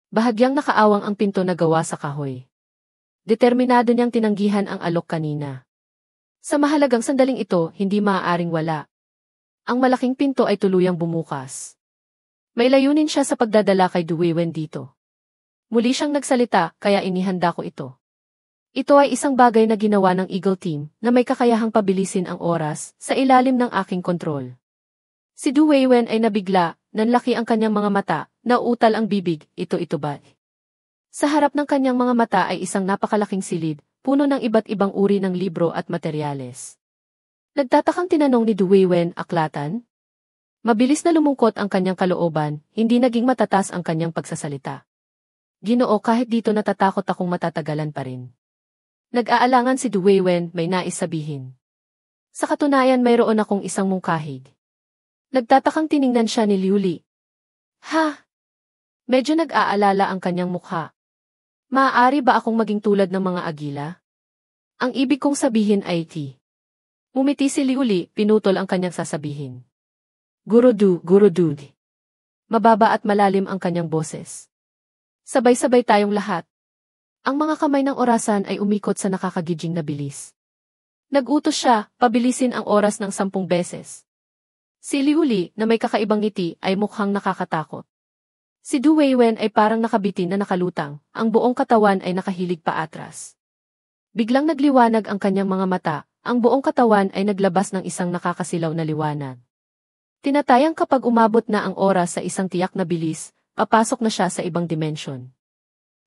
Bahagyang nakaawang ang pinto na gawa sa kahoy. Determinado niyang tinanggihan ang alok kanina. Sa mahalagang sandaling ito, hindi maaaring wala. Ang malaking pinto ay tuluyang bumukas. May layunin siya sa pagdadala kay Duweiwen dito. Muli siyang nagsalita, kaya inihanda ko ito. Ito ay isang bagay na ginawa ng Eagle Team na may kakayahang pabilisin ang oras sa ilalim ng aking kontrol. Si Duweiwen ay nabigla, nanlaki ang kanyang mga mata, nauutal ang bibig, ito ba? Sa harap ng kanyang mga mata ay isang napakalaking silid, puno ng iba't ibang uri ng libro at materyales. Nagtatakang tinanong ni Duweiwen, aklatan? Mabilis na lumungkot ang kanyang kalooban, hindi naging matatas ang kanyang pagsasalita. Ginoo, kahit dito natatakot akong matatagalan pa rin. Nag-aalangan si Duweiwen, may nais sabihin. Sa katunayan mayroon akong isang mungkahig. Nagtatakang tiningnan siya ni Liu Li. Ha? Medyo nag-aalala ang kanyang mukha. Maaari ba akong maging tulad ng mga agila? Ang ibig kong sabihin ay Umiti si Liu Li, pinutol ang kanyang sasabihin. Guru Du. Mababa at malalim ang kanyang boses. Sabay-sabay tayong lahat. Ang mga kamay ng orasan ay umikot sa nakakagijing na bilis. Nag-utos siya, pabilisin ang oras ng 10 beses. Si Liu Li, na may kakaibang ngiti, ay mukhang nakakatakot. Si Duweiwen ay parang nakabitin na nakalutang, ang buong katawan ay nakahilig paatras. Biglang nagliwanag ang kanyang mga mata, ang buong katawan ay naglabas ng isang nakakasilaw na liwanag. Tinatayang kapag umabot na ang oras sa isang tiyak na bilis, papasok na siya sa ibang dimensyon.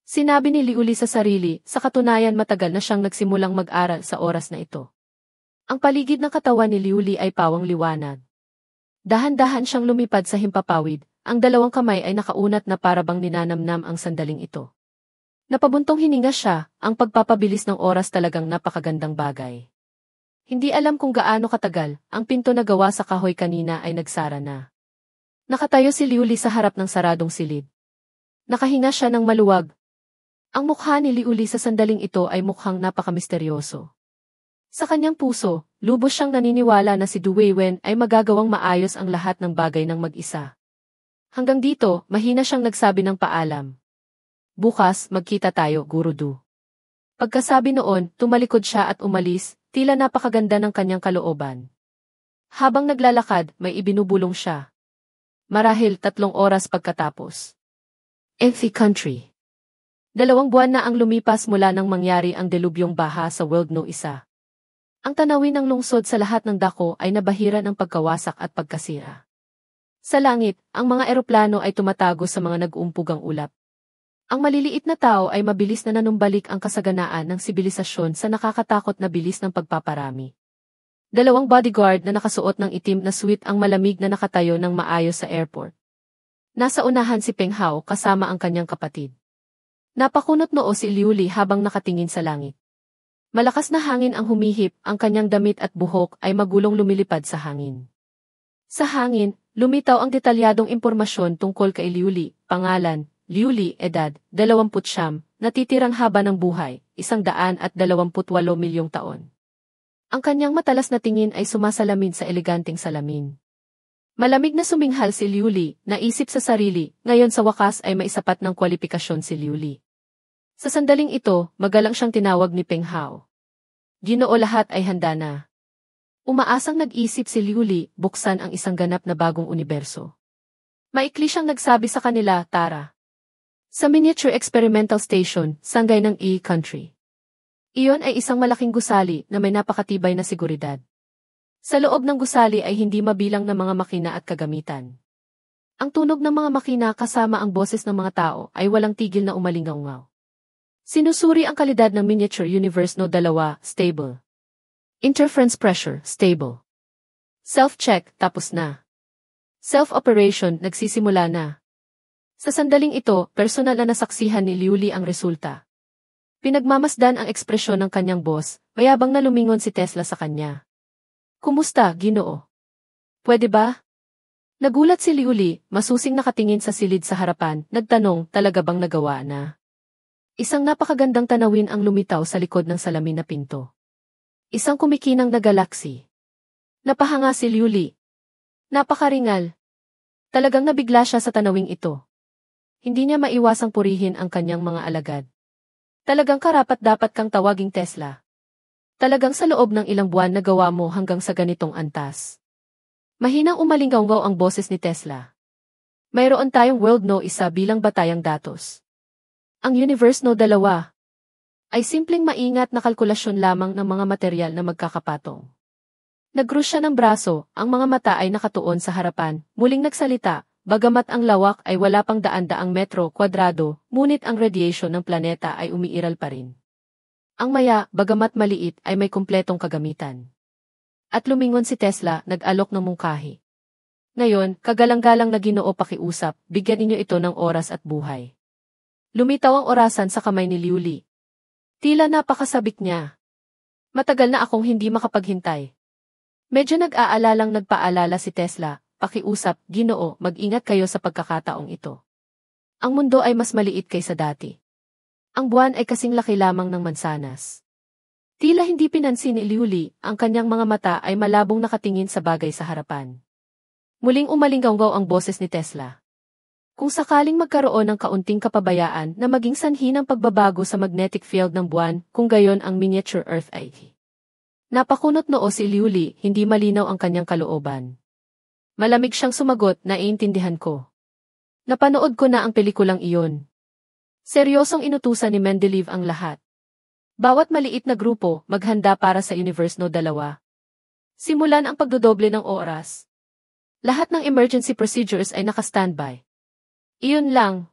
Sinabi ni Liu Li sa sarili, sa katunayan matagal na siyang nagsimulang mag-aral sa oras na ito. Ang paligid ng katawan ni Liu Li ay pawang liwanag. Dahan-dahan siyang lumipad sa himpapawid, ang dalawang kamay ay nakaunat na parabang ninanamnam ang sandaling ito. Napabuntong hininga siya, ang pagpapabilis ng oras talagang napakagandang bagay. Hindi alam kung gaano katagal, ang pinto na gawa sa kahoy kanina ay nagsara na. Nakatayo si Liu Li sa harap ng saradong silid. Nakahinga siya ng maluwag. Ang mukha ni Liu Li sa sandaling ito ay mukhang napakamisteryoso. Sa kanyang puso, lubos siyang naniniwala na si Duweiwen ay magagawang maayos ang lahat ng bagay ng mag-isa. Hanggang dito, mahina siyang nagsabi ng paalam. Bukas, magkita tayo, Guru Du. Pagkasabi noon, tumalikod siya at umalis, tila napakaganda ng kanyang kalooban. Habang naglalakad, may ibinubulong siya. Marahil 3 oras pagkatapos. Empty country. 2 buwan na ang lumipas mula nang mangyari ang delubyong baha sa World No. 1. Ang tanawin ng lungsod sa lahat ng dako ay nabahira ng pagkawasak at pagkasira. Sa langit, ang mga eroplano ay tumatago sa mga nag-uumpugang ulap. Ang maliliit na tao ay mabilis na nanumbalik ang kasaganaan ng sibilisasyon sa nakakatakot na bilis ng pagpaparami. 2 bodyguard na nakasuot ng itim na suit ang malamig na nakatayo ng maayos sa airport. Nasa unahan si Peng Hao kasama ang kanyang kapatid. Napakunot noo si Liu Li habang nakatingin sa langit. Malakas na hangin ang humihip, ang kanyang damit at buhok ay magulong lumilipad sa hangin. Sa hangin, lumitaw ang detalyadong impormasyon tungkol kay Liu Li, pangalan, Liu Li, edad, 29, natitirang haba ng buhay, 128 milyong taon. Ang kanyang matalas na tingin ay sumasalamin sa eleganteng salamin. Malamig na suminghal si Liu Li, naisip sa sarili, ngayon sa wakas ay may sapat ng kwalifikasyon si Liu Li. Sa sandaling ito, magalang siyang tinawag ni Peng Hao. Ginoo, lahat ay handa na. Umaasang nag-isip si Liu Li, buksan ang isang ganap na bagong universo. Maikli siyang nagsabi sa kanila, tara. Sa Miniature Experimental Station, sanggay ng E-Country. Iyon ay isang malaking gusali na may napakatibay na seguridad. Sa loob ng gusali ay hindi mabilang na mga makina at kagamitan. Ang tunog ng mga makina kasama ang boses ng mga tao ay walang tigil na umalingaw-ngaw. Sinusuri ang kalidad ng Miniature Universe No. 2, stable. Interference pressure, stable. Self-check, tapos na. Self-operation, nagsisimula na. Sa sandaling ito, personal na nasaksihan ni Liu Li ang resulta. Pinagmamasdan ang ekspresyon ng kanyang boss, mayabang na lumingon si Tesla sa kanya. Kumusta, Ginoo? Pwede ba? Nagulat si Liu Li, masusing nakatingin sa silid sa harapan, nagtanong, talaga bang nagawa na? Isang napakagandang tanawin ang lumitaw sa likod ng salamin na pinto. Isang kumikinang na galaksi. Napahanga si Liu Li. Napakaringal. Talagang nabigla siya sa tanawing ito. hindi niya maiwasang purihin ang kanyang mga alagad. Talagang karapat-dapat kang tawaging Tesla. Talagang sa loob ng ilang buwan nagawa mo hanggang sa ganitong antas. Mahinang umalinggaw ang boses ni Tesla. Mayroon tayong World No. 1 bilang batayang datos. Ang Universe No. 2 ay simpleng maingat na kalkulasyon lamang ng mga materyal na magkakapatong. Nag-cross siya ng braso, ang mga mata ay nakatuon sa harapan, muling nagsalita, bagamat ang lawak ay wala pang daan-daang metro kwadrado, ngunit ang radiation ng planeta ay umiiral pa rin. Ang maya, bagamat maliit, ay may kumpletong kagamitan. At lumingon si Tesla, nag-alok ng mungkahi. Ngayon, kagalang-galang na Ginoo pakiusap, bigyan ninyo ito ng oras at buhay. Lumitaw ang orasan sa kamay ni Liuli. Tila napakasabik niya. Matagal na akong hindi makapaghintay. Medyo nag-aalalang nagpaalala si Tesla, pakiusap, Ginoo, mag-ingat kayo sa pagkakataong ito. Ang mundo ay mas maliit kaysa dati. Ang buwan ay kasing laki lamang ng mansanas. Tila hindi pinansin ni Liuli, ang kanyang mga mata ay malabong nakatingin sa bagay sa harapan. Muling umalinggaw ang boses ni Tesla. Kung sakaling magkaroon ng kaunting kapabayaan na maging sanhi ng pagbabago sa magnetic field ng buwan, kung gayon ang miniature Earth ay. Napakunot noo si Liuli, hindi malinaw ang kanyang kalooban. Malamig siyang sumagot, naiintindihan ko. Napanood ko na ang pelikulang iyon. Seryosong inutusan ni Mendeleev ang lahat. Bawat maliit na grupo, maghanda para sa Universe No. 2. Simulan ang pagdodoble ng oras. Lahat ng emergency procedures ay naka-standby. Iyon lang.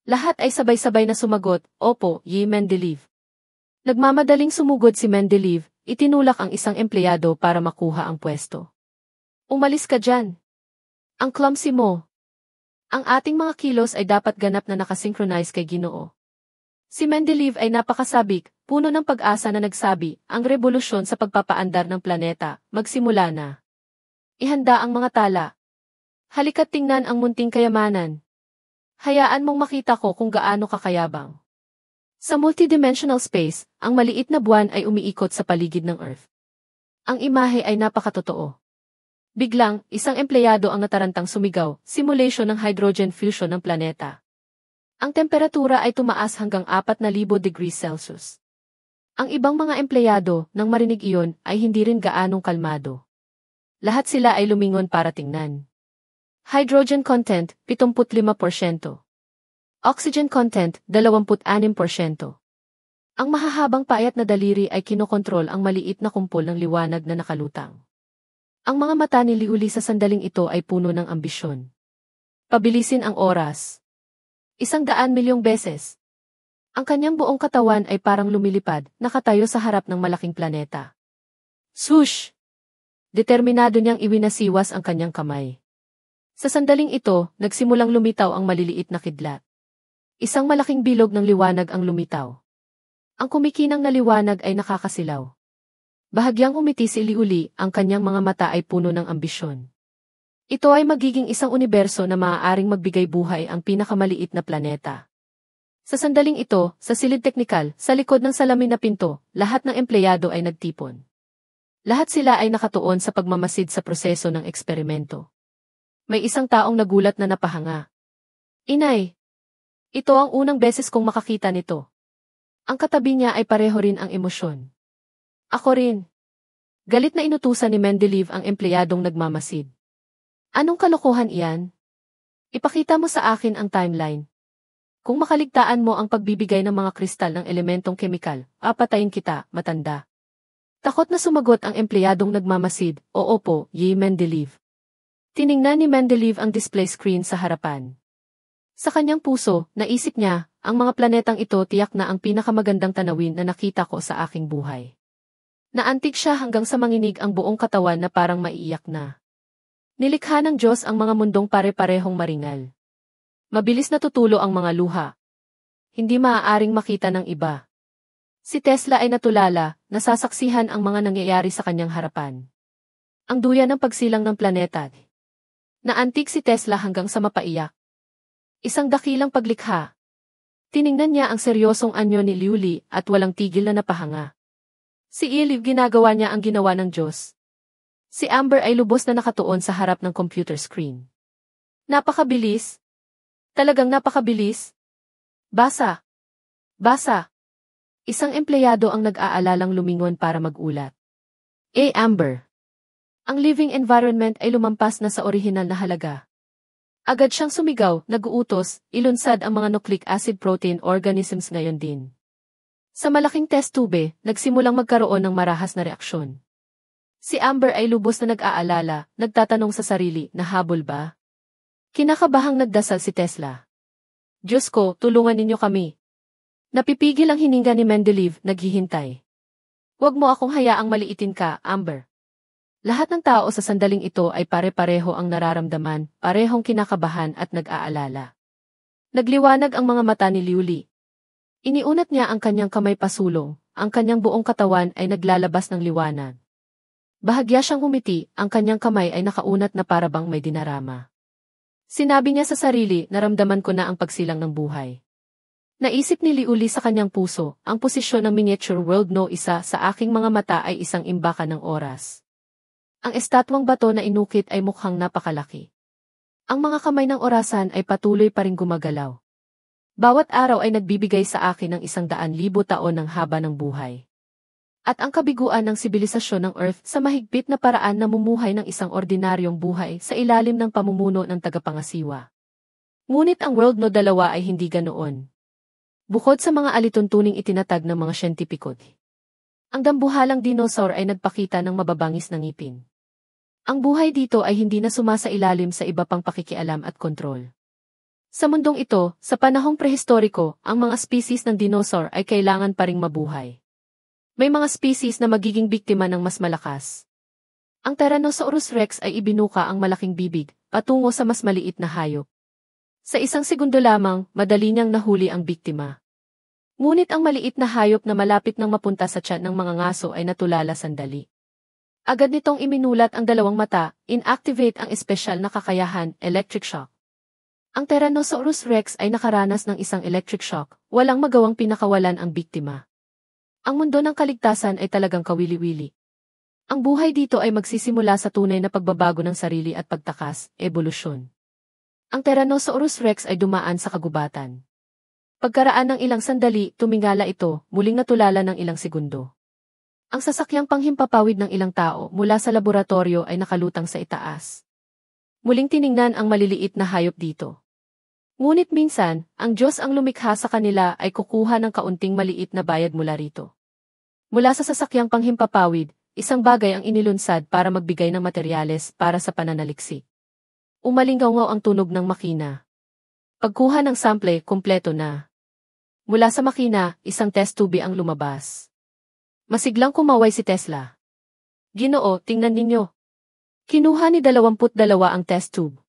Lahat ay sabay-sabay na sumagot, opo, Ye Mendeleev. Nagmamadaling sumugod si Mendeleev, itinulak ang isang empleyado para makuha ang pwesto. Umalis ka dyan. Ang clumsy mo. Ang ating mga kilos ay dapat ganap na nakasynchronize kay Ginoo. Si Mendeleev ay napakasabik, puno ng pag-asa na nagsabi, ang revolusyon sa pagpapaandar ng planeta, magsimula na. Ihanda ang mga tala. Halika't tingnan ang munting kayamanan. Hayaan mong makita ko kung gaano kakayabang. Sa multidimensional space, ang maliit na buwan ay umiikot sa paligid ng Earth. Ang imahe ay napakatotoo. Biglang, isang empleyado ang natarantang sumigaw, simulation ng hydrogen fusion ng planeta. Ang temperatura ay tumaas hanggang 4,000 degrees Celsius. Ang ibang mga empleyado, nang marinig iyon, ay hindi rin gaanong kalmado. Lahat sila ay lumingon para tingnan. Hydrogen content, 75%. Oxygen content, 26%. Ang mahahabang payat na daliri ay kinokontrol ang maliit na kumpol ng liwanag na nakalutang. Ang mga mata ni Liuli sa sandaling ito ay puno ng ambisyon. Pabilisin ang oras. 100 milyong beses. Ang kanyang buong katawan ay parang lumilipad, nakatayo sa harap ng malaking planeta. Swoosh! Determinado niyang iwinasiwas ang kanyang kamay. Sa sandaling ito, nagsimulang lumitaw ang maliliit na kidlat. Isang malaking bilog ng liwanag ang lumitaw. Ang kumikinang na liwanag ay nakakasilaw. Bahagyang umiti si Liuli, ang kanyang mga mata ay puno ng ambisyon. Ito ay magiging isang universo na maaaring magbigay buhay ang pinakamaliit na planeta. Sa sandaling ito, sa silid teknikal, sa likod ng salamin na pinto, lahat ng empleyado ay nagtipon. Lahat sila ay nakatuon sa pagmamasid sa proseso ng eksperimento. May isang taong nagulat na napahanga. Inay! Ito ang unang beses kong makakita nito. Ang katabi niya ay pareho rin ang emosyon. Ako rin. Galit na inutusan ni Mendeleev ang empleyadong nagmamasid. Anong kalokohan iyan? Ipakita mo sa akin ang timeline. Kung makaligtaan mo ang pagbibigay ng mga kristal ng elementong kemikal, papatayin kita, matanda. Takot na sumagot ang empleyadong nagmamasid, oo po, Ye Mendeleev. Tiningnan ni Mendeleev ang display screen sa harapan. Sa kanyang puso, naisip niya, ang mga planetang ito tiyak na ang pinakamagandang tanawin na nakita ko sa aking buhay. Naantig siya hanggang sa manginig ang buong katawan na parang maiiyak na. Nilikha ng Diyos ang mga mundong pare-parehong maringal. Mabilis natutulo ang mga luha. Hindi maaaring makita ng iba. Si Tesla ay natulala, nasasaksihan ang mga nangyayari sa kanyang harapan. Ang duyan ng pagsilang ng planeta. Naantig si Tesla hanggang sa mapaiyak. Isang dakilang paglikha. Tiningnan niya ang seryosong anyo ni Liuli at walang tigil na napahanga. Si Eliv ginagawa niya ang ginawa ng Diyos. Si Amber ay lubos na nakatuon sa harap ng computer screen. Napakabilis. Talagang napakabilis. Basa. Basa. Isang empleyado ang nag-aalalang lumingon para magulat. Amber. Ang living environment ay lumampas na sa orihinal na halaga. Agad siyang sumigaw, nag-uutos, ilunsad ang mga nucleic acid protein organisms ngayon din. Sa malaking test tube, nagsimulang magkaroon ng marahas na reaksyon. Si Amber ay lubos na nag-aalala, nagtatanong sa sarili, nahabol ba? Kinakabahang nagdasal si Tesla. Diyos ko, tulungan ninyo kami. Napipigil ang hininga ni Mendeleev, naghihintay. Huwag mo akong hayaang maliitin ka, Amber. Lahat ng tao sa sandaling ito ay pare-pareho ang nararamdaman, parehong kinakabahan at nag-aalala. Nagliwanag ang mga mata ni Liuli. Iniunat niya ang kanyang kamay pasulong, ang kanyang buong katawan ay naglalabas ng liwanag. Bahagya siyang humiti, ang kanyang kamay ay nakaunat na parabang may dinarama. Sinabi niya sa sarili, naramdaman ko na ang pagsilang ng buhay. Naisip ni Liuli sa kanyang puso, ang posisyon ng miniature world no isa sa aking mga mata ay isang imbakan ng oras. Ang estatwang bato na inukit ay mukhang napakalaki. Ang mga kamay ng orasan ay patuloy pa ring gumagalaw. Bawat araw ay nagbibigay sa akin ng 100,000 taon ng haba ng buhay. At ang kabiguan ng sibilisasyon ng Earth sa mahigpit na paraan na mumuhay ng isang ordinaryong buhay sa ilalim ng pamumuno ng tagapangasiwa. Ngunit ang World No 2 ay hindi ganoon. Bukod sa mga alituntuning itinatag ng mga siyentipiko, ang dambuhalang dinosaur ay nagpakita ng mababangis na ngipin. Ang buhay dito ay hindi na sumasailalim sa iba pang pakikialam at kontrol. Sa mundong ito, sa panahong prehistoriko, ang mga species ng dinosaur ay kailangan pa ring mabuhay. May mga species na magiging biktima ng mas malakas. Ang Tyrannosaurus Rex ay ibinuka ang malaking bibig, patungo sa mas maliit na hayop. Sa isang segundo lamang, madali niyang nahuli ang biktima. Ngunit ang maliit na hayop na malapit nang mapunta sa tiyan ng mga ngaso ay natulala sandali. Agad nitong iminulat ang dalawang mata, inactivate ang espesyal na kakayahan, electric shock. Ang Tyrannosaurus Rex ay nakaranas ng isang electric shock, walang magawang pinakawalan ang biktima. Ang mundo ng kaligtasan ay talagang kawili-wili. Ang buhay dito ay magsisimula sa tunay na pagbabago ng sarili at pagtakas, ebolusyon. Ang Tyrannosaurus Rex ay dumaan sa kagubatan. Pagkaraan ng ilang sandali, tumingala ito, muling natulala ng ilang segundo. Ang sasakyang panghimpapawid ng ilang tao mula sa laboratorio ay nakalutang sa itaas. Muling tiningnan ang maliliit na hayop dito. Ngunit minsan, ang Diyos ang lumikha sa kanila ay kukuha ng kaunting maliit na bayad mula rito. Mula sa sasakyang panghimpapawid, isang bagay ang inilunsad para magbigay ng materyales para sa pananaliksik. Umalinggaw ang tunog ng makina. Pagkuha ng sample, kumpleto na. Mula sa makina, isang test tube ang lumabas. Masiglang kumaway si Tesla. Ginoo, tingnan ninyo. Kinuha ni 22 ang test tube.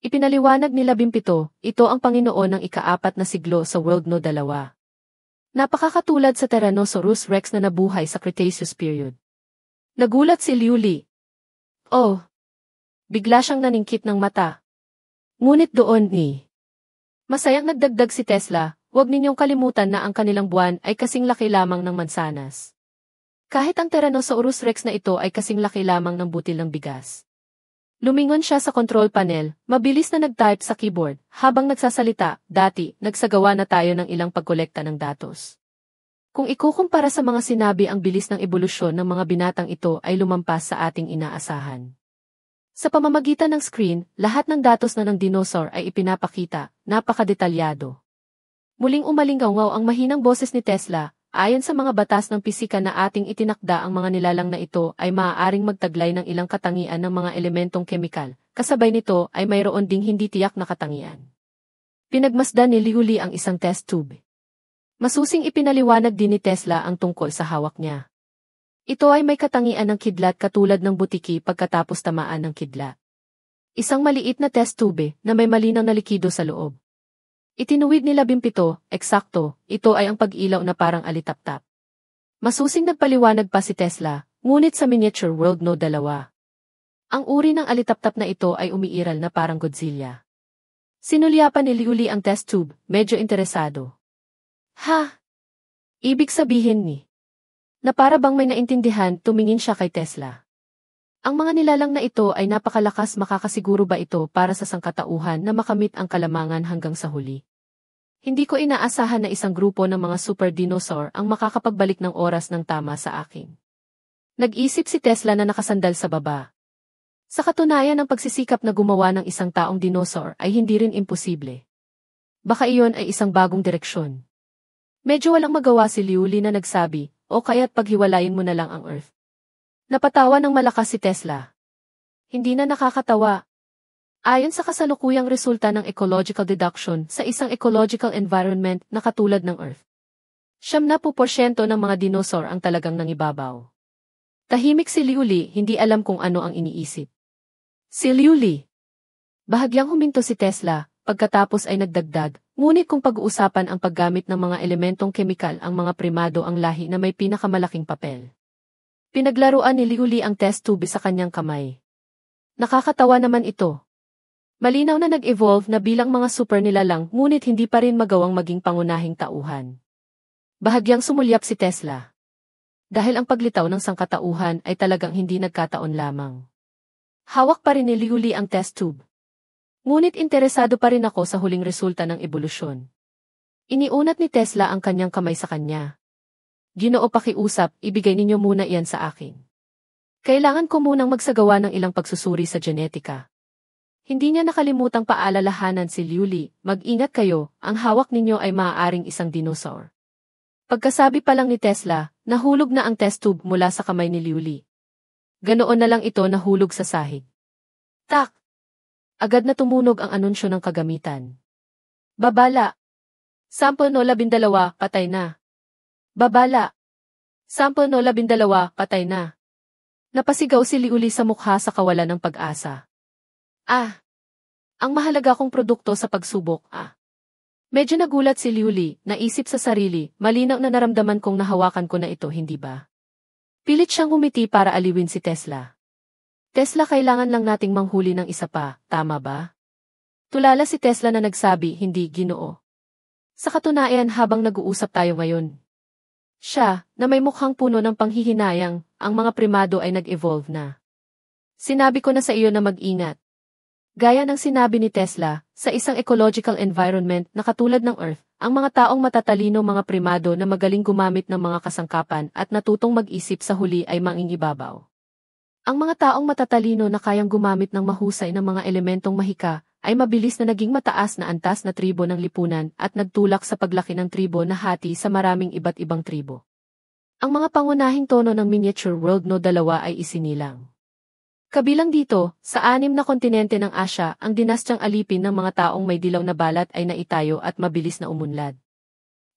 Ipinaliwanag ni 17, ito ang Panginoon ng ika-4 na siglo sa World No 2. Napakakatulad sa Tyrannosaurus Rex na nabuhay sa Cretaceous period. Nagulat si Liuli. Oh! Bigla siyang naningkit ng mata. Ngunit doon ni. Masayang nagdagdag si Tesla, huwag ninyong kalimutan na ang kanilang buwan ay kasing laki lamang ng mansanas. Kahit ang Tyrannosaurus Rex na ito ay kasing laki lamang ng butil ng bigas. Lumingon siya sa control panel, mabilis na nag-type sa keyboard, habang nagsasalita, dati, nagsagawa na tayo ng ilang pagkolekta ng datos. Kung ikukumpara sa mga sinabi ang bilis ng ebolusyon ng mga binatang ito ay lumampas sa ating inaasahan. Sa pamamagitan ng screen, lahat ng datos na ng dinosaur ay ipinapakita, napakadetalyado. Muling umalinggaw ang mahinang boses ni Tesla, ayon sa mga batas ng pisika na ating itinakda ang mga nilalang na ito ay maaaring magtaglay ng ilang katangian ng mga elementong kemikal, kasabay nito ay mayroon ding hindi tiyak na katangian. Pinagmasdan ni Liuli ang isang test tube. Masusing ipinaliwanag din ni Tesla ang tungkol sa hawak niya. Ito ay may katangian ng kidlat katulad ng butiki pagkatapos tamaan ng kidlat. Isang maliit na test tube na may malinaw na likido sa loob. Itinuwid ni 17, eksakto, ito ay ang pag-ilaw na parang alitaptap. Masusing nagpaliwanag pa si Tesla, ngunit sa miniature world no 2. Ang uri ng alitaptap na ito ay umiiral na parang Godzilla. Sinulyapan ni Liuli ang test tube, medyo interesado. Ha? Ibig sabihin ni? Na para bang may naintindihan, tumingin siya kay Tesla. Ang mga nilalang na ito ay napakalakas, makakasiguro ba ito para sa sangkatauhan na makamit ang kalamangan hanggang sa huli? Hindi ko inaasahan na isang grupo ng mga super dinosaur ang makakapagbalik ng oras ng tama sa akin. Nag-isip si Tesla na nakasandal sa baba. Sa katunayan, ang pagsisikap na gumawa ng isang taong dinosaur ay hindi rin imposible. Baka iyon ay isang bagong direksyon. Medyo walang magawa si Liuli na nagsabi, o kaya't paghiwalayin mo na lang ang Earth. Napatawa ng malakas si Tesla. Hindi na nakakatawa. Ayon sa kasalukuyang resulta ng ecological deduction sa isang ecological environment na katulad ng Earth, 70% ng mga dinosaur ang talagang nangibabaw. Tahimik si Liuli, hindi alam kung ano ang iniisip. Si Liuli. Bahagyang huminto si Tesla, pagkatapos ay nagdagdag, ngunit kung pag-uusapan ang paggamit ng mga elementong kemikal ang mga primado ang lahi na may pinakamalaking papel. Pinaglaruan ni Liuli ang test tube sa kanyang kamay. Nakakatawa naman ito. Malinaw na nag-evolve na bilang mga super nilalang ngunit hindi pa rin magawang maging pangunahing tauhan. Bahagyang sumulyap si Tesla. Dahil ang paglitaw ng sangkatauhan ay talagang hindi nagkataon lamang. Hawak pa rin ni Liuli ang test tube. Ngunit interesado pa rin ako sa huling resulta ng ebolusyon. Iniunat ni Tesla ang kanyang kamay sa kanya. Ginoo, pakiusap, ibigay ninyo muna iyan sa akin. Kailangan ko munang magsagawa ng ilang pagsusuri sa genetika. Hindi niya nakalimutang paalalahanan si Liuli, mag-ingat kayo, ang hawak ninyo ay maaaring isang dinosaur. Pagkasabi pa lang ni Tesla, nahulog na ang test tube mula sa kamay ni Liuli. Ganoon na lang ito nahulog sa sahig. Tak! Agad na tumunog ang anunsyo ng kagamitan. Babala! Sample no 12, patay na. Babala! Sample no 12, patay na. Napasigaw si Liuli sa mukha sa kawalan ng pag-asa. Ah! Ang mahalaga kong produkto sa pagsubok, ah. Medyo nagulat si Liuli, naisip sa sarili, malinaw na naramdaman kong nahawakan ko na ito, hindi ba? Pilit siyang umiti para aliwin si Tesla. Tesla, kailangan lang nating manghuli ng isa pa, tama ba? Tulala si Tesla na nagsabi, hindi, Ginoo. Sa katunayan, habang nag-uusap tayo ngayon, siya, na may mukhang puno ng panghihinayang, ang mga primado ay nag-evolve na. Sinabi ko na sa iyo na mag-ingat. Gaya ng sinabi ni Tesla, sa isang ecological environment na katulad ng Earth, ang mga taong matatalino, mga primado na magaling gumamit ng mga kasangkapan at natutong mag-isip sa huli ay mangingibabaw. Ang mga taong matatalino na kayang gumamit ng mahusay ng mga elementong mahika ay mabilis na naging mataas na antas na tribo ng lipunan at nagtulak sa paglaki ng tribo na hati sa maraming iba't ibang tribo. Ang mga pangunahing tono ng miniature world no 2 ay isinilang. Kabilang dito, sa 6 na kontinente ng Asya, ang dinastyang alipin ng mga taong may dilaw na balat ay naitayo at mabilis na umunlad.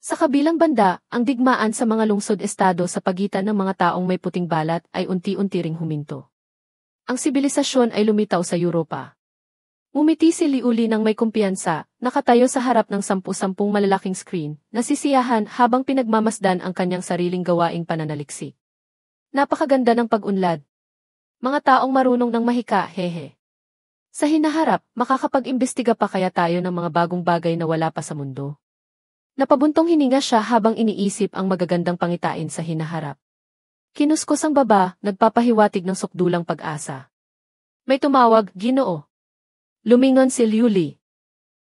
Sa kabilang banda, ang digmaan sa mga lungsod-estado sa pagitan ng mga taong may puting balat ay unti-unti ring huminto. Ang sibilisasyon ay lumitaw sa Europa. Ngumiti si Liuli ng may kumpiyansa, nakatayo sa harap ng 10 malalaking screen, nasisiyahan habang pinagmamasdan ang kanyang sariling gawaing pananaliksik. Napakaganda ng pag-unlad. Mga taong marunong ng mahika, hehe. Sa hinaharap, makakapag-imbestiga pa kaya tayo ng mga bagong bagay na wala pa sa mundo? Napabuntong hininga siya habang iniisip ang magagandang pangitain sa hinaharap. Kinuskos ang baba, nagpapahiwatig ng sukdulang pag-asa. May tumawag, Ginoo. Lumingon si Liuli.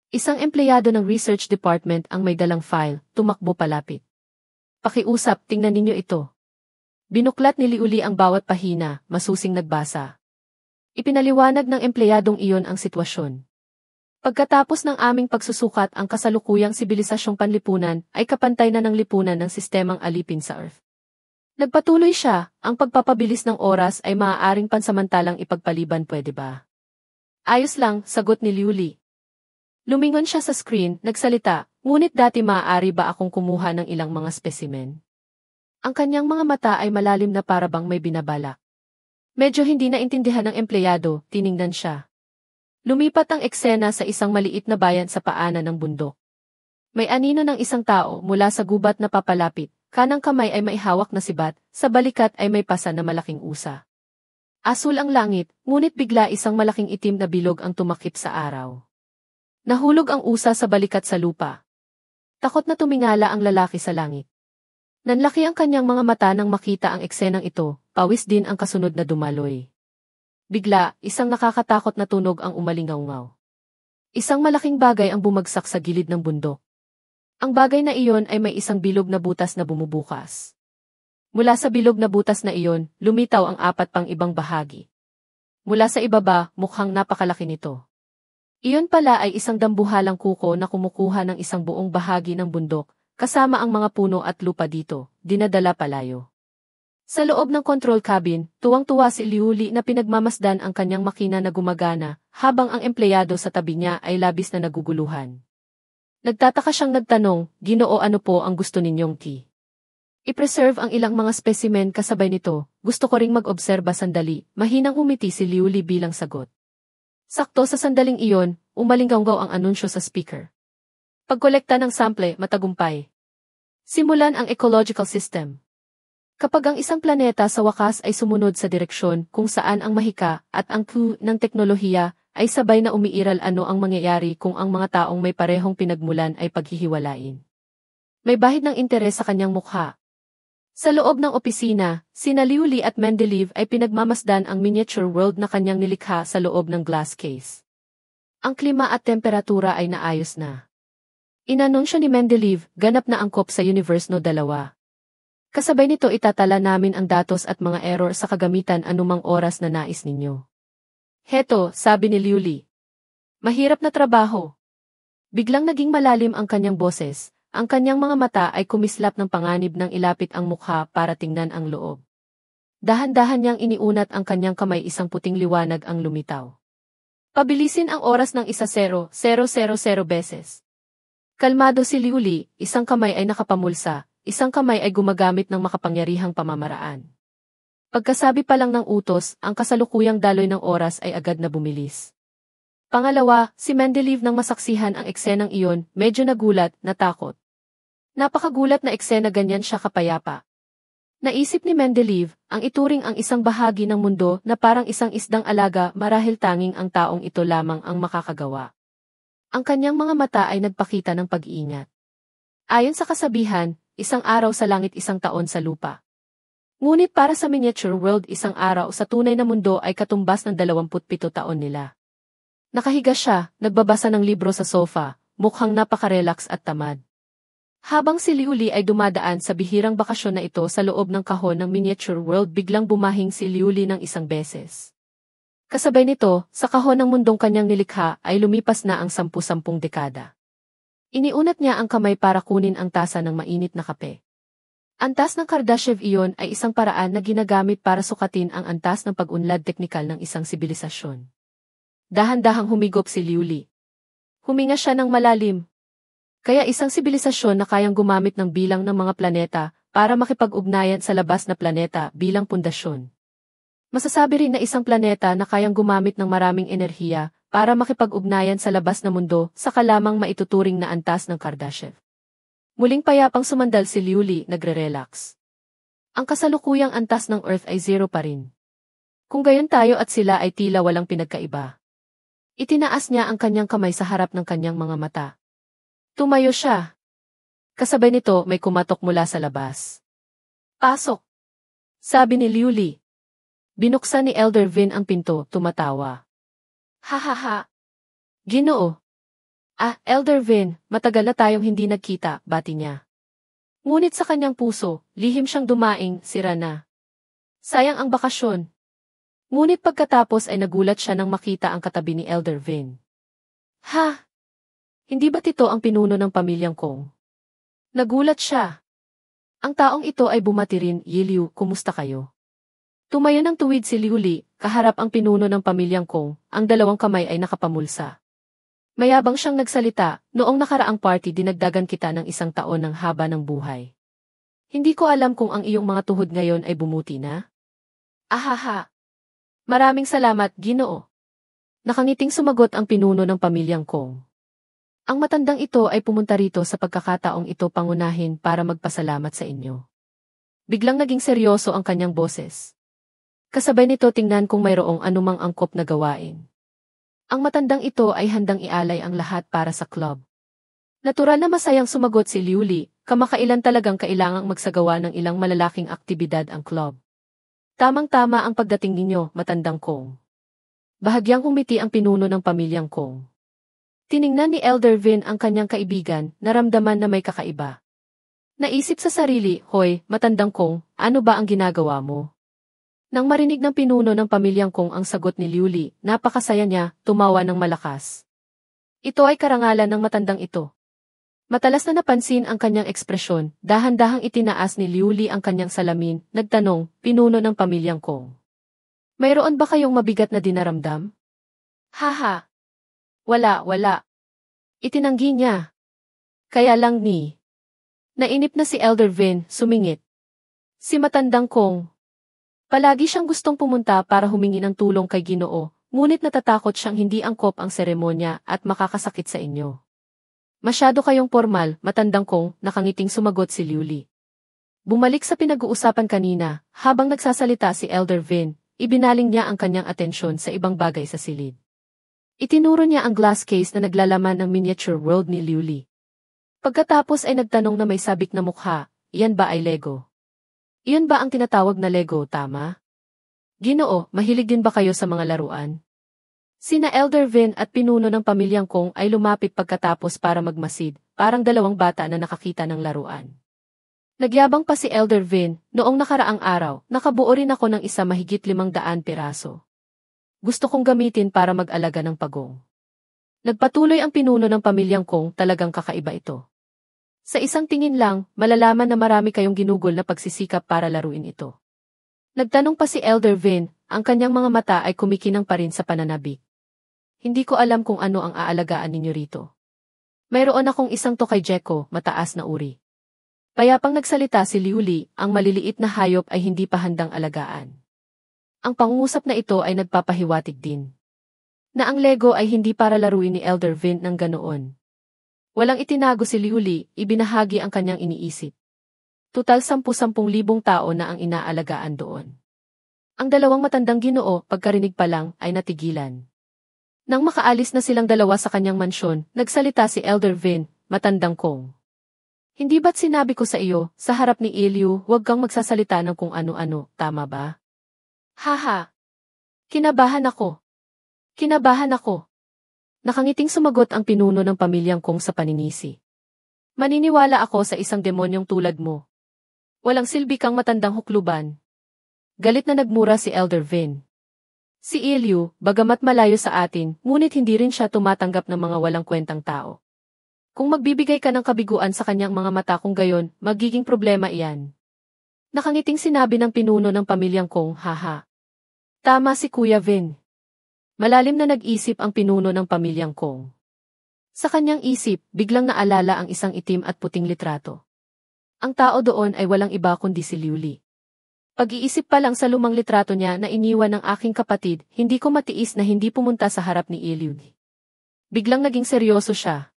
Isang empleyado ng research department ang may dalang file, tumakbo palapit. Pakiusap, tingnan ninyo ito. Binuklat ni Liuli ang bawat pahina, masusing nagbasa. Ipinaliwanag ng empleyadong iyon ang sitwasyon. Pagkatapos ng aming pagsusukat, ang kasalukuyang sibilisasyong panlipunan ay kapantay na ng lipunan ng sistemang alipin sa Earth. Nagpatuloy siya, ang pagpapabilis ng oras ay maaaring pansamantalang ipagpaliban, pwede ba? Ayos lang, sagot ni Liuli. Lumingon siya sa screen, nagsalita, ngunit dati maaari ba akong kumuha ng ilang mga spesimen? Ang kanyang mga mata ay malalim na para bang may binabalak. Medyo hindi naintindihan ng empleyado, tiningnan siya. Lumipat ang eksena sa isang maliit na bayan sa paanan ng bundok. May anino ng isang tao mula sa gubat na papalapit, kanang kamay ay may hawak na sibat, sa balikat ay may pasa na malaking usa. Asul ang langit, ngunit bigla isang malaking itim na bilog ang tumakip sa araw. Nahulog ang usa sa balikat sa lupa. Takot na tumingala ang lalaki sa langit. Nanlaki ang kanyang mga mata nang makita ang eksenang ito, pawis din ang kasunod na dumaloy. Bigla, isang nakakatakot na tunog ang umalingaw-ngaw. Isang malaking bagay ang bumagsak sa gilid ng bundok. Ang bagay na iyon ay may isang bilog na butas na bumubukas. Mula sa bilog na butas na iyon, lumitaw ang apat pang ibang bahagi. Mula sa ibaba, mukhang napakalaki nito. Iyon pala ay isang dambuhalang kuko na kumukuha ng isang buong bahagi ng bundok, kasama ang mga puno at lupa dito, dinadala palayo. Sa loob ng control cabin, tuwang-tuwa si Liuli na pinagmamasdan ang kanyang makina na gumagana, habang ang empleyado sa tabi niya ay labis na naguguluhan. Nagtataka siyang nagtanong, "Ginoo, ano po ang gusto ninyong i-preserve ang ilang mga specimen kasabay nito, gusto ko ring mag-obserba sandali," mahinang umiti si Liuli bilang sagot. Sakto sa sandaling iyon, umalinggaw ang anunsyo sa speaker. Pagkolekta ng sample, matagumpay. Simulan ang ecological system. Kapag ang isang planeta sa wakas ay sumunod sa direksyon kung saan ang mahika at ang ng teknolohiya ay sabay na umiiral, ano ang mangyayari kung ang mga taong may parehong pinagmulan ay paghihiwalain. May bahid ng interes sa kanyang mukha. Sa loob ng opisina, sina Liuli at Mendeleev ay pinagmamasdan ang miniature world na kanyang nilikha sa loob ng glass case. Ang klima at temperatura ay naayos na. Inanunsyo ni Mendeleev, ganap na angkop sa Universe No. 2. Kasabay nito itatala namin ang datos at mga error sa kagamitan anumang oras na nais ninyo. Heto, sabi ni Liuli. Mahirap na trabaho. Biglang naging malalim ang kanyang boses, ang kanyang mga mata ay kumislap ng panganib nang ilapit ang mukha para tingnan ang loob. Dahan-dahan niyang iniunat ang kanyang kamay, isang puting liwanag ang lumitaw. Pabilisin ang oras ng 1-0-0-0 beses. Kalmado si Liuli, isang kamay ay nakapamulsa. Isang kamay ay gumagamit ng makapangyarihang pamamaraan. Pagkasabi pa lang ng utos, ang kasalukuyang daloy ng oras ay agad na bumilis. Pangalawa, si Mendeleev nang masaksihan ang eksenang iyon, medyo nagulat, natakot. Napakagulat na eksena, ganyan siya kapayapa. Naisip ni Mendeleev, ang ituring ang isang bahagi ng mundo na parang isang isdang alaga, marahil tanging ang taong ito lamang ang makakagawa. Ang kanyang mga mata ay nagpakita ng pag-iingat. Ayon sa kasabihan, isang araw sa langit, isang taon sa lupa. Ngunit para sa miniature world, isang araw sa tunay na mundo ay katumbas ng 27 taon nila. Nakahiga siya, nagbabasa ng libro sa sofa, mukhang napaka-relax at tamad. Habang si Liuli ay dumadaan sa bihirang bakasyon na ito sa loob ng kahon ng miniature world, biglang bumahing si Liuli ng isang beses. Kasabay nito, sa kahon ng mundong kanyang nilikha ay lumipas na ang 10 dekada. Iniunat niya ang kamay para kunin ang tasa ng mainit na kape. Antas ng Kardashev, iyon ay isang paraan na ginagamit para sukatin ang antas ng pag-unlad teknikal ng isang sibilisasyon. Dahan-dahang humigop si Liuli. Huminga siya ng malalim. Kaya isang sibilisasyon na kayang gumamit ng bilang ng mga planeta para makipag-ugnayan sa labas na planeta bilang pundasyon. Masasabi rin na isang planeta na kayang gumamit ng maraming enerhiya para makipag-ugnayan sa labas na mundo, saka lamang maituturing na antas ng Kardashev. Muling payapang sumandal si Liuli, nagre-relax. Ang kasalukuyang antas ng Earth ay 0 pa rin. Kung gayon tayo at sila ay tila walang pinagkaiba. Itinaas niya ang kanyang kamay sa harap ng kanyang mga mata. Tumayo siya. Kasabay nito may kumatok mula sa labas. Pasok! Sabi ni Liuli. Binuksan ni Elder Vin ang pinto, tumatawa. Ha. Ginoo. Elder Vin, matagal na tayong hindi nagkita, bati niya. Ngunit sa kanyang puso, lihim siyang dumaing, sira na. Sayang ang bakasyon. Ngunit pagkatapos ay nagulat siya nang makita ang katabi ni Elder Vin. Ha? Hindi ba't ito ang pinuno ng pamilyang Kong? Nagulat siya. Ang taong ito ay bumati rin, Yiliu, kumusta kayo? Tumayo ng tuwid si Liuli, kaharap ang pinuno ng pamilyang Kong, ang dalawang kamay ay nakapamulsa. Mayabang siyang nagsalita, noong nakaraang party dinagdagan kita ng 1 taon ng haba ng buhay. Hindi ko alam kung ang iyong mga tuhod ngayon ay bumuti na? Ahaha. Maraming salamat, Ginoo. Nakangiting sumagot ang pinuno ng pamilyang Kong. Ang matandang ito ay pumunta rito sa pagkakataong ito pangunahin para magpasalamat sa inyo. Biglang naging seryoso ang kanyang boses. Kasabay nito tingnan kung mayroong anumang angkop na gawain. Ang matandang ito ay handang ialay ang lahat para sa club. Natural na masayang sumagot si Liuli, kamakailan talagang kailangang magsagawa ng ilang malalaking aktibidad ang club. Tamang-tama ang pagdating ninyo, matandang Kong. Bahagyang umiti ang pinuno ng pamilyang Kong. Tiningnan ni Elder Vin ang kanyang kaibigan, naramdaman na may kakaiba. Naisip sa sarili, "Hoy, matandang Kong, ano ba ang ginagawa mo?" Nang marinig ng pinuno ng pamilyang Kong ang sagot ni Liu Li, napakasaya niya, tumawa ng malakas. Ito ay karangalan ng matandang ito. Matalas na napansin ang kanyang ekspresyon, dahan-dahang itinaas ni Liu Li ang kanyang salamin, nagtanong, pinuno ng pamilyang Kong. Mayroon ba kayong mabigat na dinaramdam? Haha. Wala. Itinanggi niya. Kaya lang ni. Nainip na si Elder Vin, sumingit. Si matandang Kong. Palagi siyang gustong pumunta para humingi ng tulong kay Ginoo, ngunit natatakot siyang hindi angkop ang seremonya at makakasakit sa inyo. Masyado kayong formal, matandang Kong, nakangiting sumagot si Liu Li. Bumalik sa pinag-uusapan kanina, habang nagsasalita si Elder Vin, ibinaling niya ang kanyang atensyon sa ibang bagay sa silid. Itinuro niya ang glass case na naglalaman ng miniature world ni Liu Li. Pagkatapos ay nagtanong na may sabik na mukha, iyan ba ay Lego? Iyon ba ang tinatawag na Lego, tama? Ginoo, mahilig din ba kayo sa mga laruan? Sina Elder Vin at pinuno ng pamilyang Kong ay lumapit pagkatapos para magmasid, parang dalawang bata na nakakita ng laruan. Nagyabang pa si Elder Vin, noong nakaraang araw, nakabuo rin ako ng isa mahigit 500 piraso. Gusto kong gamitin para mag-alaga ng pagong. Nagpatuloy ang pinuno ng pamilyang Kong, talagang kakaiba ito. Sa isang tingin lang, malalaman na marami kayong ginugol na pagsisikap para laruin ito. Nagtanong pa si Elder Vin, ang kanyang mga mata ay kumikinang pa rin sa pananabik. Hindi ko alam kung ano ang aalagaan ninyo rito. Mayroon akong isang tokay gecko, mataas na uri. Payapang nagsalita si Liu Li, ang maliliit na hayop ay hindi pa handang alagaan. Ang pangungusap na ito ay nagpapahiwatig din. Na ang Lego ay hindi para laruin ni Elder Vin ng ganoon. Walang itinago si Liu Li, ibinahagi ang kanyang iniisip. Tutal 10,000 tao na ang inaalagaan doon. Ang dalawang matandang Ginoo, pagkarinig pa lang, ay natigilan. Nang makaalis na silang dalawa sa kanyang mansyon, nagsalita si Elder Vin, matandang Kong. Hindi ba't sinabi ko sa iyo, sa harap ni Liu, huwag kang magsasalita ng kung ano-ano, tama ba? Haha. Kinabahan ako. Nakangiting sumagot ang pinuno ng pamilyang Kong sa paninisi. Maniniwala ako sa isang demonyong tulad mo. Walang silbi kang matandang hukluban. Galit na nagmura si Elder Vin. Si Liu, bagamat malayo sa atin, ngunit hindi rin siya tumatanggap ng mga walang kwentang tao. Kung magbibigay ka ng kabiguan sa kanyang mga mata kung gayon, magiging problema iyan. Nakangiting sinabi ng pinuno ng pamilyang Kong, haha. Tama si Kuya Vin. Malalim na nag-isip ang pinuno ng pamilyang Kong. Sa kanyang isip, biglang naalala ang isang itim at puting litrato. Ang tao doon ay walang iba kundi si Liu Li. Pag-iisip pa lang sa lumang litrato niya na iniwan ng aking kapatid, hindi ko matiis na hindi pumunta sa harap ni Liu Li. Biglang naging seryoso siya.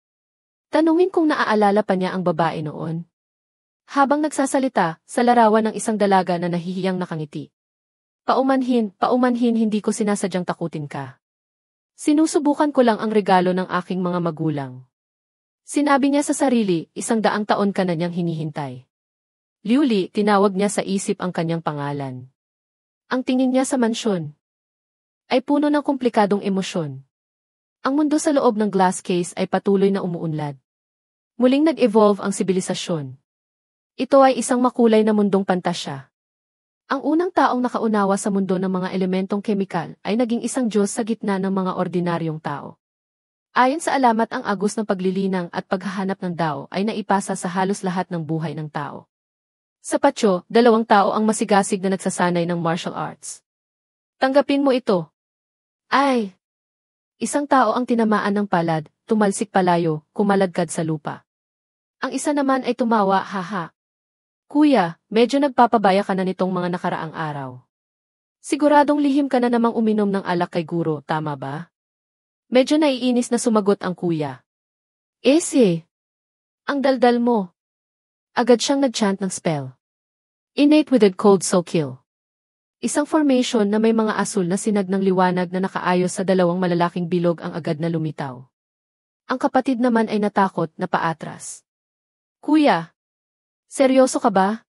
Tanungin kung naaalala pa niya ang babae noon. Habang nagsasalita, sa larawan ng isang dalaga na nahihiyang nakangiti. Paumanhin, hindi ko sinasadyang takutin ka. Sinusubukan ko lang ang regalo ng aking mga magulang. Sinabi niya sa sarili, 100 taon ka na niyang hinihintay. Liu Li, tinawag niya sa isip ang kanyang pangalan. Ang tingin niya sa mansyon ay puno ng komplikadong emosyon. Ang mundo sa loob ng glass case ay patuloy na umuunlad. Muling nag-evolve ang sibilisasyon. Ito ay isang makulay na mundong pantasya. Ang unang taong nakaunawa sa mundo ng mga elementong kemikal ay naging isang Diyos sa gitna ng mga ordinaryong tao. Ayon sa alamat, ang agos ng paglilinang at paghahanap ng Dao ay naipasa sa halos lahat ng buhay ng tao. Sa Patyo, 2 tao ang masigasig na nagsasanay ng martial arts. Tanggapin mo ito. Ay! Isang tao ang tinamaan ng palad, tumalsik palayo, kumalagkad sa lupa. Ang isa naman ay tumawa, haha. Kuya, medyo nagpapabaya ka na nitong mga nakaraang araw. Siguradong lihim ka na namang uminom ng alak kay Guro, tama ba? Medyo naiinis na sumagot ang kuya. Ang daldal mo. Agad siyang nag-chant ng spell. Innate withered cold soul kill. Isang formation na may mga asul na sinag ng liwanag na nakaayos sa 2 malalaking bilog ang agad na lumitaw. Ang kapatid naman ay natakot na paatras. Kuya! Seryoso ka ba?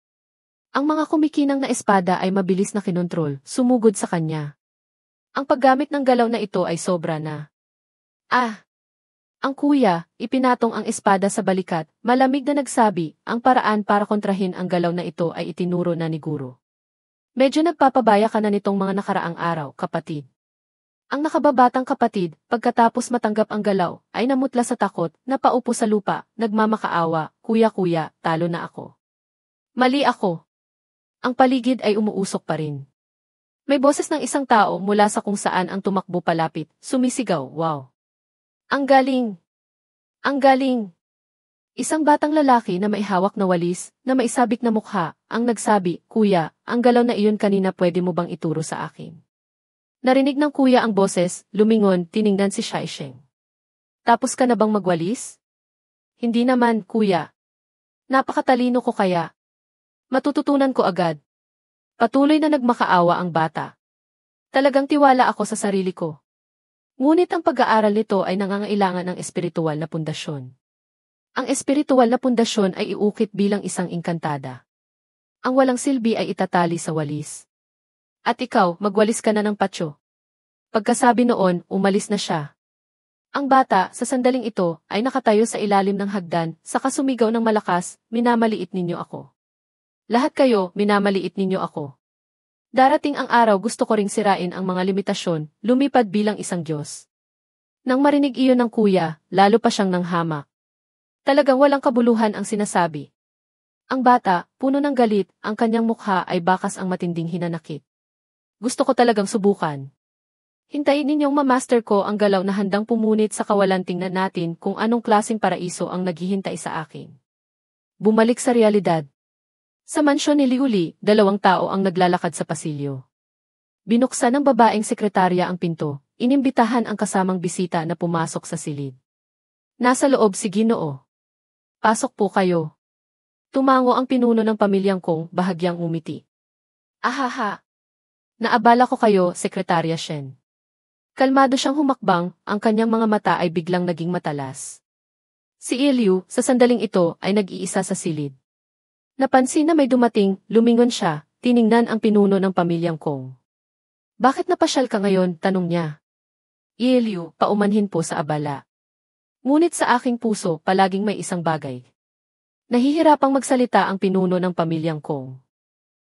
Ang mga kumikinang na espada ay mabilis na kinontrol, sumugod sa kanya. Ang paggamit ng galaw na ito ay sobra na. Ah! Ang kuya, ipinatong ang espada sa balikat, malamig na nagsabi, ang paraan para kontrahin ang galaw na ito ay itinuro na ni Guro. Medyo nagpapabaya ka na nitong mga nakaraang araw, kapatid. Ang nakababatang kapatid, pagkatapos matanggap ang galaw, ay namutla sa takot, napaupo sa lupa, nagmamakaawa, kuya-kuya, talo na ako. Mali ako. Ang paligid ay umuusok pa rin. May boses ng isang tao mula sa kung saan ang tumakbo palapit, sumisigaw, wow. Ang galing! Ang galing! Isang batang lalaki na may hawak na walis, na may sabik na mukha, ang nagsabi, Kuya, ang galaw na iyon kanina pwede mo bang ituro sa akin? Narinig ng kuya ang boses, lumingon, tiningnan si Shaisheng. Tapos ka na bang magwalis? Hindi naman, kuya. Napakatalino ko kaya. Matututunan ko agad. Patuloy na nagmakaawa ang bata. Talagang tiwala ako sa sarili ko. Ngunit ang pag-aaral nito ay nangangailangan ng espiritual na pundasyon. Ang espiritual na pundasyon ay iukit bilang isang engkantada. Ang walang silbi ay itatali sa walis. At ikaw, magwalis ka na ng patyo. Pagkasabi noon, umalis na siya. Ang bata, sa sandaling ito, ay nakatayo sa ilalim ng hagdan, saka sumigaw ng malakas, minamaliit ninyo ako. Lahat kayo, minamaliit ninyo ako. Darating ang araw gusto ko ring sirain ang mga limitasyon, lumipad bilang isang Diyos. Nang marinig iyon ng kuya, lalo pa siyang nanghamak. Talagang walang kabuluhan ang sinasabi. Ang bata, puno ng galit, ang kanyang mukha ay bakas ang matinding hinanakit. Gusto ko talagang subukan. Hintayin ninyong mamaster ko ang galaw na handang pumunit sa kawalan, tingnan natin kung anong klaseng paraiso ang naghihintay sa akin. Bumalik sa realidad. Sa mansyon ni Liuli, 2 tao ang naglalakad sa pasilyo. Binuksan ng babaeng sekretarya ang pinto, inimbitahan ang kasamang bisita na pumasok sa silid. Nasa loob si Ginoo. Pasok po kayo. Tumango ang pinuno ng pamilyang Kong, bahagyang umiti. Ahaha! Naabala ko kayo, Sekretarya Shen. Kalmado siyang humakbang, ang kanyang mga mata ay biglang naging matalas. Si Liu, sa sandaling ito, ay nag-iisa sa silid. Napansin na may dumating, lumingon siya, tiningnan ang pinuno ng pamilyang Kong. Bakit napasyal ka ngayon, tanong niya. Liu, paumanhin po sa abala. Ngunit sa aking puso, palaging may isang bagay. Nahihirapang magsalita ang pinuno ng pamilyang Kong.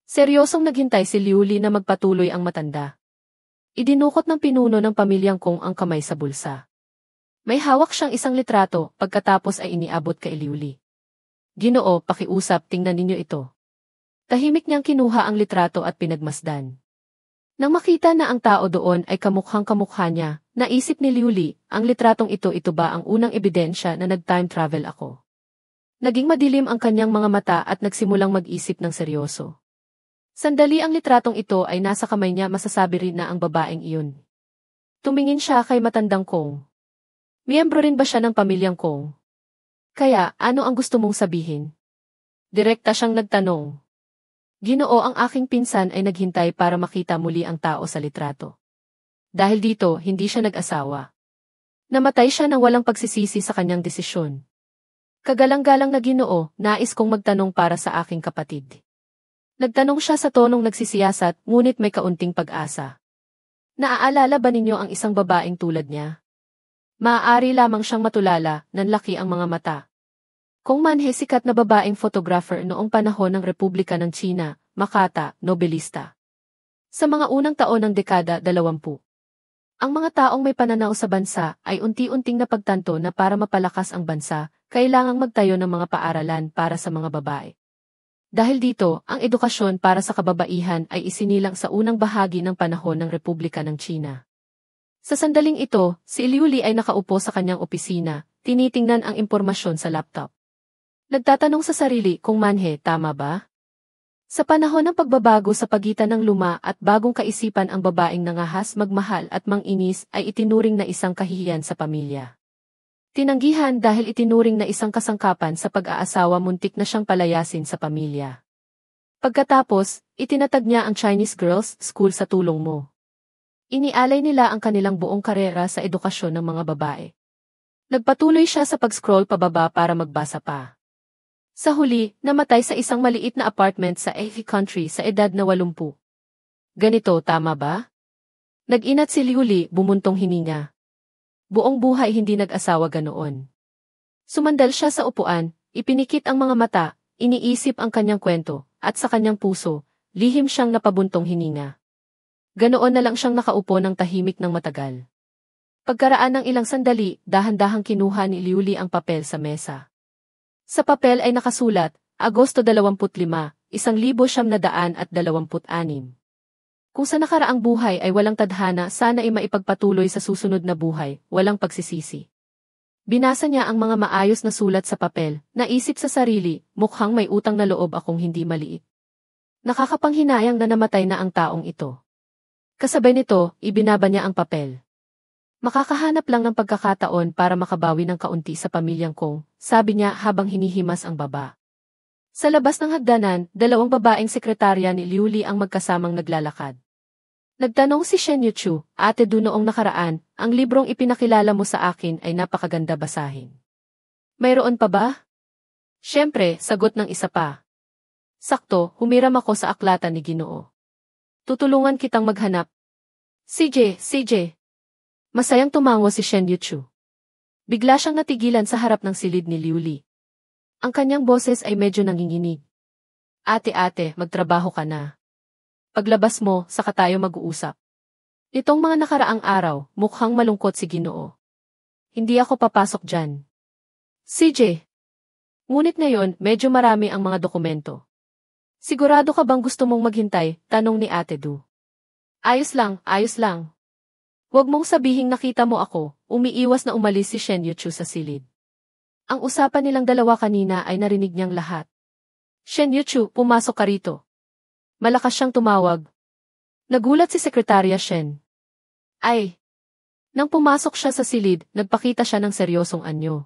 Seryosong naghintay si Liuli na magpatuloy ang matanda. Idinukot ng pinuno ng pamilyang Kong ang kamay sa bulsa. May hawak siyang isang litrato, pagkatapos ay iniabot kay Liuli. Ginoo, pakiusap, tingnan ninyo ito. Tahimik niyang kinuha ang litrato at pinagmasdan. Nang makita na ang tao doon ay kamukhang-kamukha niya, naisip ni Liuli, ang litratong ito ba ang unang ebidensya na nag-time travel ako? Naging madilim ang kanyang mga mata at nagsimulang mag-isip ng seryoso. Sandali ang litratong ito ay nasa kamay niya, masasabi rin na ang babaeng iyon. Tumingin siya kay matandang Kong. Miyembro rin ba siya ng pamilyang Kong? Kaya, ano ang gusto mong sabihin? Direkta siyang nagtanong. Ginoo, ang aking pinsan ay naghintay para makita muli ang tao sa litrato. Dahil dito, hindi siya nag-asawa. Namatay siya nang walang pagsisisi sa kanyang desisyon. Kagalang-galang na Ginoo, nais kong magtanong para sa aking kapatid. Nagtanong siya sa tonong nagsisiyasat, ngunit may kaunting pag-asa. Naaalala ba ninyo ang isang babaeng tulad niya? Maaari lamang siyang matulala, nanlaki ang mga mata. Kung Manhe, sikat na babaeng photographer noong panahon ng Republika ng China, makata, nobelista. Sa mga unang taon ng dekada 20. Ang mga taong may pananaw sa bansa ay unti-unting napagtanto na para mapalakas ang bansa, kailangang magtayo ng mga paaralan para sa mga babae. Dahil dito, ang edukasyon para sa kababaihan ay isinilang sa unang bahagi ng panahon ng Republika ng China. Sa sandaling ito, si Liuli ay nakaupo sa kanyang opisina, tinitingnan ang impormasyon sa laptop. Nagtatanong sa sarili kung Manhe, tama ba? Sa panahon ng pagbabago sa pagitan ng luma at bagong kaisipan, ang babaeng nangahas, magmahal at manginis ay itinuring na isang kahihiyan sa pamilya. Tinanggihan dahil itinuring na isang kasangkapan sa pag-aasawa, muntik na siyang palayasin sa pamilya. Pagkatapos, itinatag niya ang Chinese Girls' School sa tulong mo. Inialay nila ang kanilang buong karera sa edukasyon ng mga babae. Nagpatuloy siya sa pag-scroll pababa para magbasa pa. Sa huli, namatay sa isang maliit na apartment sa Ehe Country sa edad na 80. Ganito, tama ba? Nag-inat si Liuli, bumuntong hininga. Buong buhay hindi nag-asawa ganoon. Sumandal siya sa upuan, ipinikit ang mga mata, iniisip ang kanyang kwento, at sa kanyang puso, lihim siyang napabuntong hininga. Ganoon na lang siyang nakaupo ng tahimik ng matagal. Pagkaraan ng ilang sandali, dahan-dahang kinuha ni Liuli ang papel sa mesa. Sa papel ay nakasulat, Agosto 25, 1926. Kung sa nakaraang buhay ay walang tadhana, sana ay maipagpatuloy sa susunod na buhay, walang pagsisisi. Binasa niya ang mga maayos na sulat sa papel, naisip sa sarili, mukhang may utang na loob akong hindi maliit. Nakakapanghinayang na namatay na ang taong ito. Kasabay nito, ibinaba niya ang papel. Makakahanap lang ng pagkakataon para makabawi ng kaunti sa pamilyang kong, sabi niya habang hinihimas ang baba. Sa labas ng hagdanan, dalawang babaeng sekretarya ni Liuli ang magkasamang naglalakad. Nagtanong si Shen Yuchu, Ate Du noong nakaraan, ang librong ipinakilala mo sa akin ay napakaganda basahin. Mayroon pa ba? Siyempre, sagot ng isa pa. Sakto, humiram ako sa aklatan ni Ginoo. Tutulungan kitang maghanap. CJ. Masayang tumango si Shen Yuchu. Bigla siyang natigilan sa harap ng silid ni Liuli. Ang kanyang boses ay medyo nanginginig. Ate, magtrabaho ka na. Paglabas mo, saka tayo mag-uusap. Nitong mga nakaraang araw, mukhang malungkot si Ginoo. Hindi ako papasok dyan. CJ. Ngunit ngayon, medyo marami ang mga dokumento. Sigurado ka bang gusto mong maghintay? Tanong ni Ate Du. Ayos lang. Huwag mong sabihing nakita mo ako, umiiwas na umalis si Shen Yuchu sa silid. Ang usapan nilang dalawa kanina ay narinig niyang lahat. Shen Yuchu, pumasok ka rito. Malakas siyang tumawag. Nagulat si Sekretarya Shen. Ay! Nang pumasok siya sa silid, nagpakita siya ng seryosong anyo.